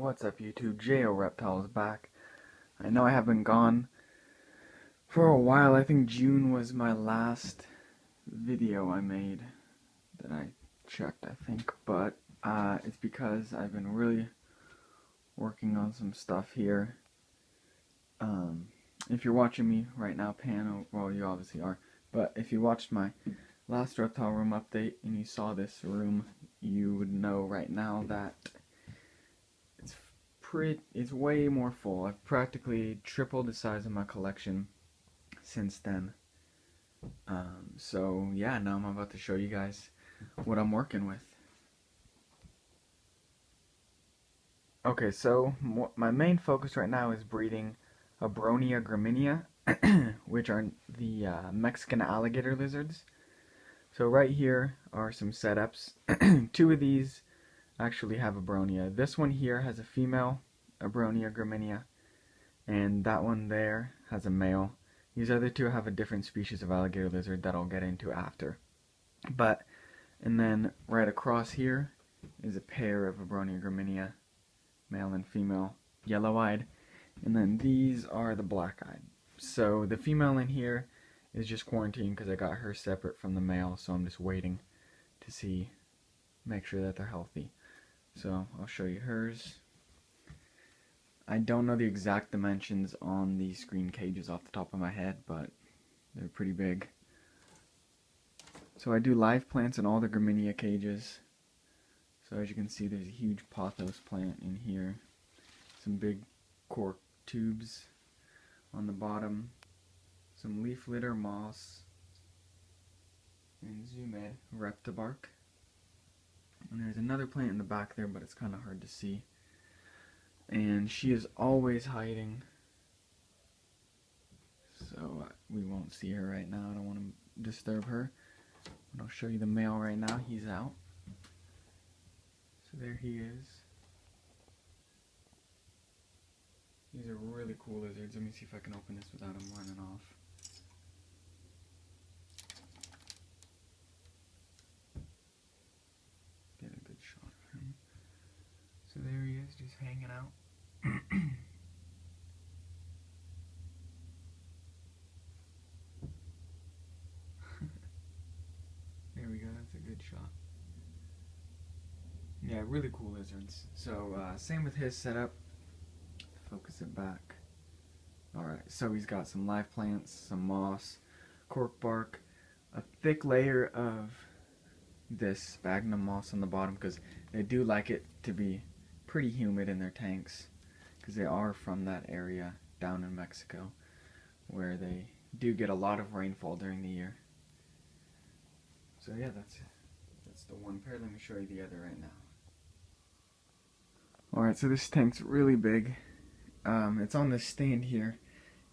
What's up YouTube? Reptile is back. I know I have been gone for a while. I think June was my last video I made that I checked, I think. But it's because I've been really working on some stuff here. If you're watching me right now, well, you obviously are. But if you watched my last reptile room update and you saw this room, you would know right now that it's way more full. I've practically tripled the size of my collection since then. So yeah, now I'm about to show you guys what I'm working with. Okay, so my main focus right now is breeding Abronia graminea, which are the Mexican alligator lizards. So right here are some setups. Two of these actually have Abronia. This one here has a female Abronia graminea, and that one there has a male. These other two have a different species of alligator lizard that I'll get into after. And then right across here is a pair of Abronia graminea, male and female, yellow-eyed, and then these are the black-eyed. So the female in here is just quarantined because I got her separate from the male, so I'm just waiting to make sure that they're healthy. So I'll show you hers. I don't know the exact dimensions on these screen cages off the top of my head, but they're pretty big. So I do live plants in all the graminea cages. So as you can see, there's a huge pothos plant in here. Some big cork tubes on the bottom. Some leaf litter moss. And Zoomed reptibark. And there's another plant in the back there, but it's kind of hard to see. And she is always hiding. So we won't see her right now. I don't want to disturb her. But I'll show you the male right now. He's out. So there he is. These are really cool lizards. Let me see if I can open this without him running off. Get a good shot of him. So there he is, just hanging out. There we go, that's a good shot. Yeah, really cool lizards. So, same with his setup. Focus it back. Alright, so he's got some live plants, some moss, cork bark, a thick layer of this sphagnum moss on the bottom because they do like it to be pretty humid in their tanks because they are from that area down in Mexico where they do get a lot of rainfall during the year. So yeah, that's the one pair. Let me show you the other right now. Alright, so this tank's really big. It's on this stand here,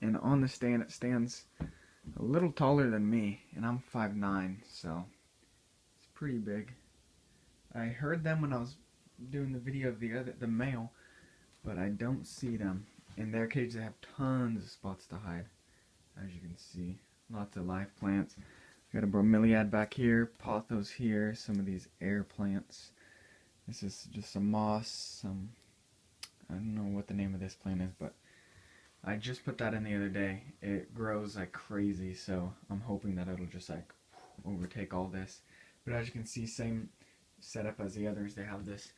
and on the stand it stands a little taller than me, and I'm 5'9", so it's pretty big. I heard them when I was doing the video of the male, but I don't see them. In their cage they have tons of spots to hide, as you can see. Lots of live plants. Got a bromeliad back here, pothos here, some of these air plants. This is just some moss, I don't know what the name of this plant is, but I just put that in the other day. It grows like crazy, so I'm hoping that it'll just like overtake all this. But as you can see, same setup as the others. They have this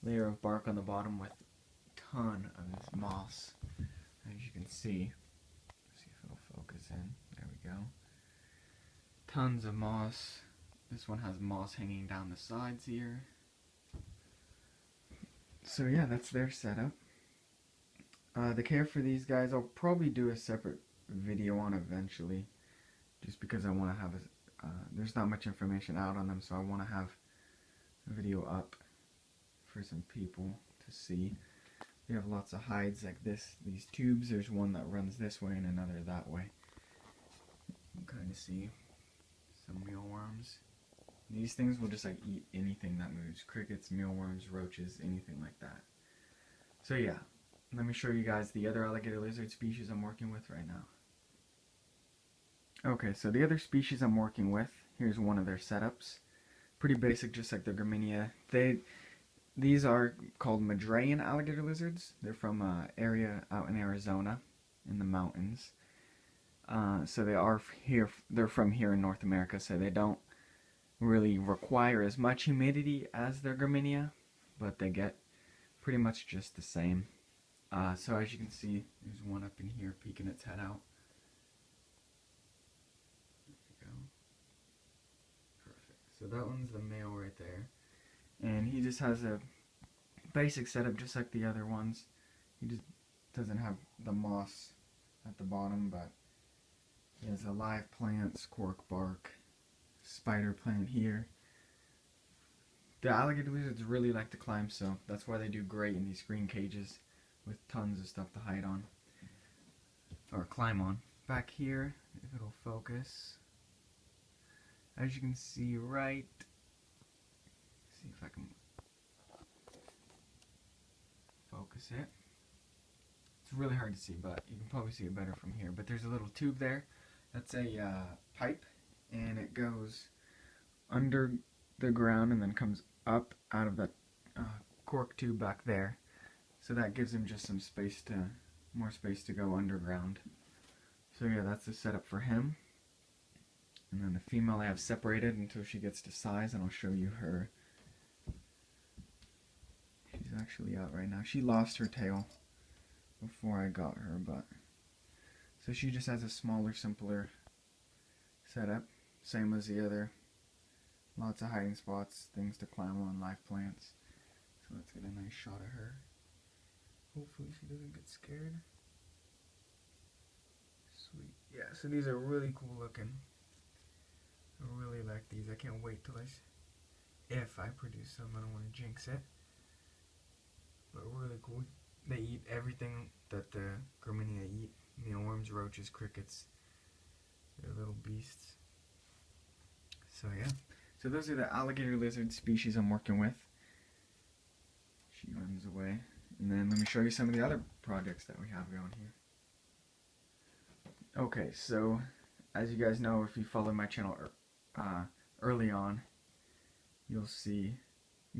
layer of bark on the bottom with a ton of this moss. As you can see, let's see if it'll focus in. There we go. Tons of moss. This one has moss hanging down the sides here. So yeah, that's their setup. The care for these guys, I'll probably do a separate video on eventually, just because I want to have there's not much information out on them, so I want to have a video up for some people to see. We have lots of hides like these tubes. There's one that runs this way and another that way. You can kind of see some mealworms. These things will just like eat anything that moves. Crickets, mealworms, roaches, anything like that. So yeah, let me show you guys the other alligator lizard species I'm working with right now. Okay, so the other species I'm working with, here's one of their setups. Pretty basic, just like the graminea. These are called Madrayan alligator lizards. They're from an area out in Arizona in the mountains. So they are here. They're from here in North America, so they don't really require as much humidity as their graminea, but they get pretty much just the same. So as you can see, there's one up in here peeking its head out. There we go. Perfect. So that one's the male right there. And he just has a basic setup just like the other ones. He just doesn't have the moss at the bottom, but he has a live plants, cork bark, spider plant here. The alligator lizards really like to climb, so that's why they do great in these green cages with tons of stuff to hide on or climb on. Back here, if it'll focus, as you can see right, see if I can focus it. It's really hard to see, but you can probably see it better from here. But there's a little tube there. That's a pipe, and it goes under the ground and then comes up out of that cork tube back there. So that gives him just some space more space to go underground. So yeah, that's the setup for him. And then the female I have separated until she gets to size, and I'll show you her. She's actually out right now. She lost her tail before I got her, but so she just has a smaller, simpler setup, same as the other. Lots of hiding spots, things to climb on, live plants. So let's get a nice shot of her. Hopefully she doesn't get scared. Sweet. Yeah, so these are really cool looking. I really like these. I can't wait till if I produce some. I don't want to jinx it. But really cool. They eat everything that the graminea eat. Mealworms, roaches, crickets. They're little beasts. So yeah. So those are the alligator lizard species I'm working with. She runs away. And then let me show you some of the other projects that we have going here. Okay, so as you guys know, if you follow my channel early on, you'll see,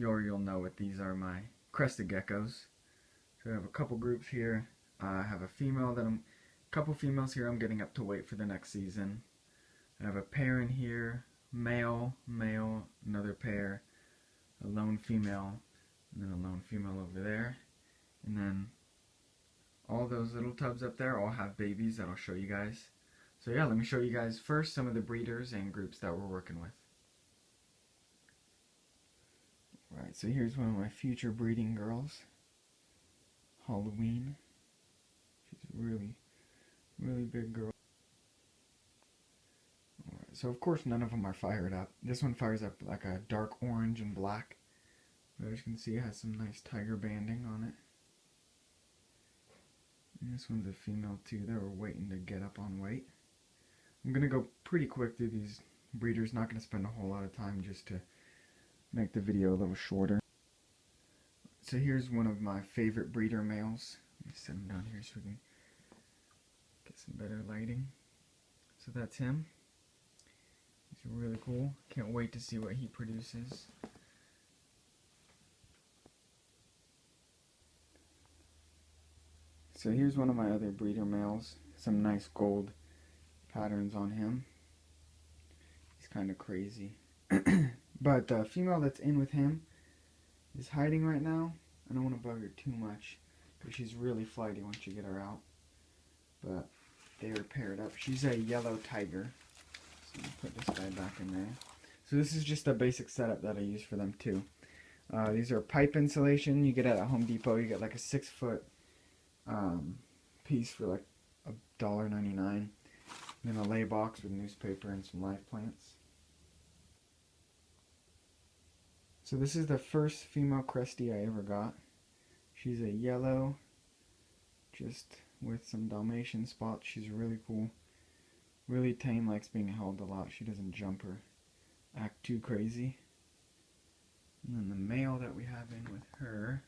or you'll know what these are, my crested geckos. So I have a couple groups here. I have a couple females here I'm getting up to weight for the next season. I have a pair in here, male, another pair, a lone female, and then a lone female over there. And then all those little tubs up there all have babies that I'll show you guys. So yeah, let me show you guys first some of the breeders and groups that we're working with. Right, so here's one of my future breeding girls, Halloween. She's a really, really big girl. Alright, so of course none of them are fired up. This one fires up like a dark orange and black. But as you can see, it has some nice tiger banding on it. And this one's a female too. They were waiting to get up on weight. I'm going to go pretty quick through these breeders. Not going to spend a whole lot of time just to make the video a little shorter. So here's one of my favorite breeder males. Let me set him down here so we can get some better lighting. So that's him. He's really cool. Can't wait to see what he produces. So here's one of my other breeder males. Some nice gold patterns on him. He's kind of crazy. But the female that's in with him is hiding right now. I don't want to bug her too much because she's really flighty once you get her out. But they are paired up. She's a yellow tiger. So I'll put this guy back in there. So this is just a basic setup that I use for them too. These are pipe insulation you get at Home Depot. You get like a 6-foot piece for like $1.99. Then a lay box with newspaper and some live plants. So this is the first female cresty I ever got. She's a yellow, just with some Dalmatian spots. She's really cool. Really tame, likes being held a lot. She doesn't jump or act too crazy. And then the male that we have in with her,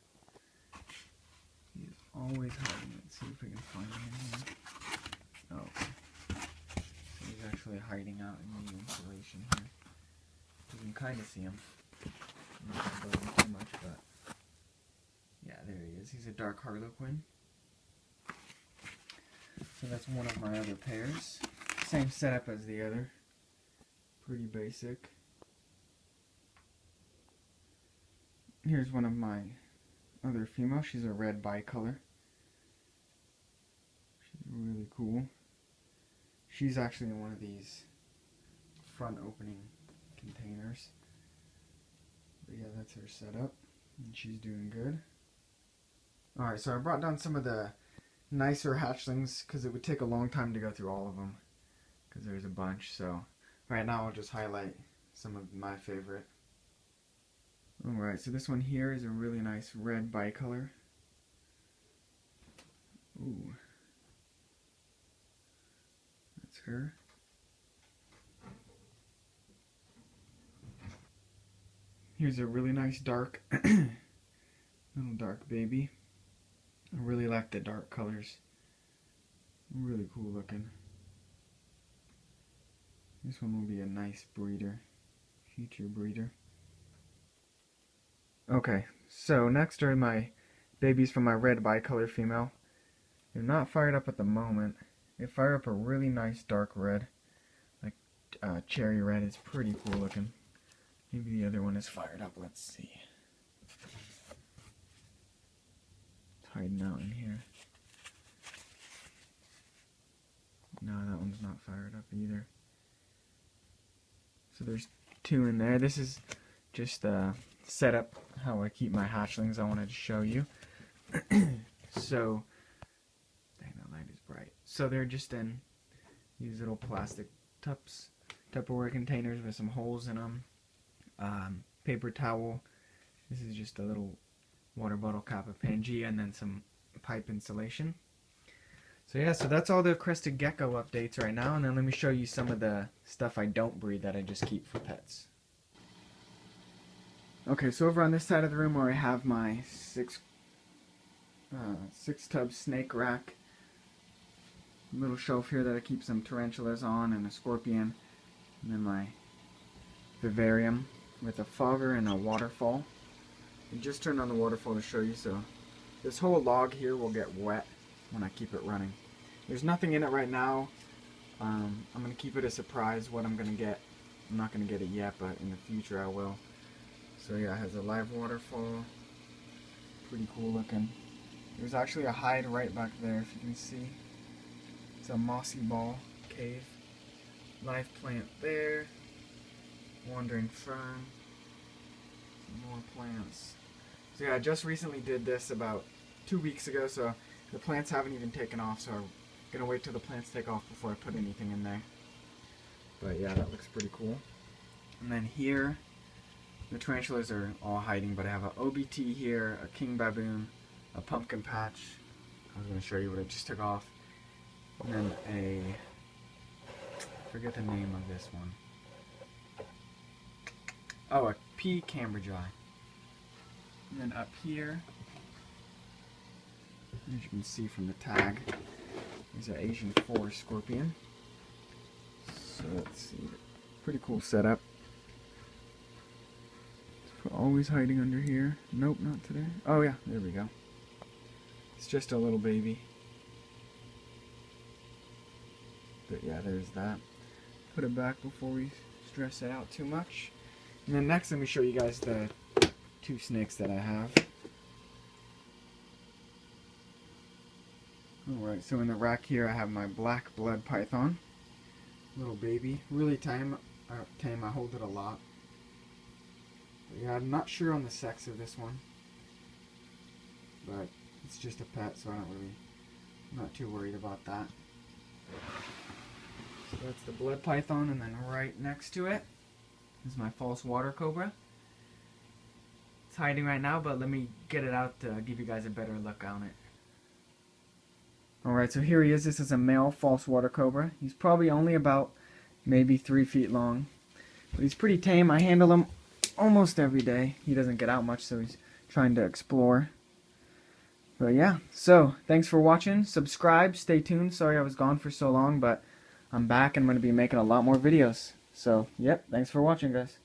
he's always hiding. Let's see if we can find him in here. Oh, okay. So he's actually hiding out in the insulation here. You can kind of see him. I'm not going to bother him too much, but a dark harlequin. So that's one of my other pairs. Same setup as the other. Pretty basic. Here's one of my other female. She's a red bicolor. She's really cool. She's actually in one of these front opening containers. But yeah, that's her setup. And she's doing good. Alright, so I brought down some of the nicer hatchlings because it would take a long time to go through all of them. Because there's a bunch. So right now I'll just highlight some of my favorite. Alright, so this one here is a really nice red bicolor. Ooh. That's her. Here's a really nice dark, little dark baby. I really like the dark colors. Really cool looking. This one will be a nice breeder, future breeder. Okay, so next are my babies from my red bicolor female. They're not fired up at the moment. They fire up a really nice dark red, like cherry red. It's pretty cool looking. Maybe the other one is fired up. Let's see. It's hiding out in here. No, that one's not fired up either. So there's two in there. This is just set up how I keep my hatchlings. I wanted to show you. So, dang, that light is bright. So they're just in these little plastic Tupperware containers with some holes in them. Paper towel. This is just a little water bottle cap of Pangea and then some pipe insulation. So yeah, so that's all the crested gecko updates right now, and then let me show you some of the stuff I don't breed that I just keep for pets. Okay, so over on this side of the room where I have my six tub snake rack, little shelf here that I keep some tarantulas on and a scorpion, and then my vivarium with a fogger and a waterfall. I just turned on the waterfall to show you, so this whole log here will get wet when I keep it running. There's nothing in it right now. I'm going to keep it a surprise what I'm going to get. I'm not going to get it yet, but in the future I will. So yeah, it has a live waterfall. Pretty cool looking. There's actually a hide right back there, if you can see. It's a mossy ball cave. Live plant there. Wandering fern. Some more plants. So yeah, I just recently did this about 2 weeks ago, so the plants haven't even taken off, so I'm going to wait till the plants take off before I put anything in there. But yeah, that looks pretty cool. And then here, the tarantulas are all hiding, but I have an OBT here, a king baboon, a pumpkin patch. I was going to show you what I just took off. And then I forget the name of this one. Oh, a pea cambridge eye. And then up here, as you can see from the tag, there's an Asian forest scorpion. So let's see, pretty cool setup. It's always hiding under here. Nope, not today. Oh yeah, there we go. It's just a little baby. But yeah, there's that. Put it back before we stress it out too much. And then next, let me show you guys the 2 snakes that I have. Alright, so in the rack here I have my black blood python. Little baby. Really tame. I hold it a lot. But yeah, I'm not sure on the sex of this one. But it's just a pet, so I'm not too worried about that. So that's the blood python, and then right next to it is my false water cobra. It's hiding right now, but let me get it out to give you guys a better look on it. Alright, so here he is. This is a male false water cobra. He's probably only about maybe 3 feet long. But he's pretty tame. I handle him almost every day. He doesn't get out much, so he's trying to explore. But yeah, so thanks for watching. Subscribe, stay tuned. Sorry I was gone for so long, but I'm back and I'm going to be making a lot more videos. So, yep, thanks for watching, guys.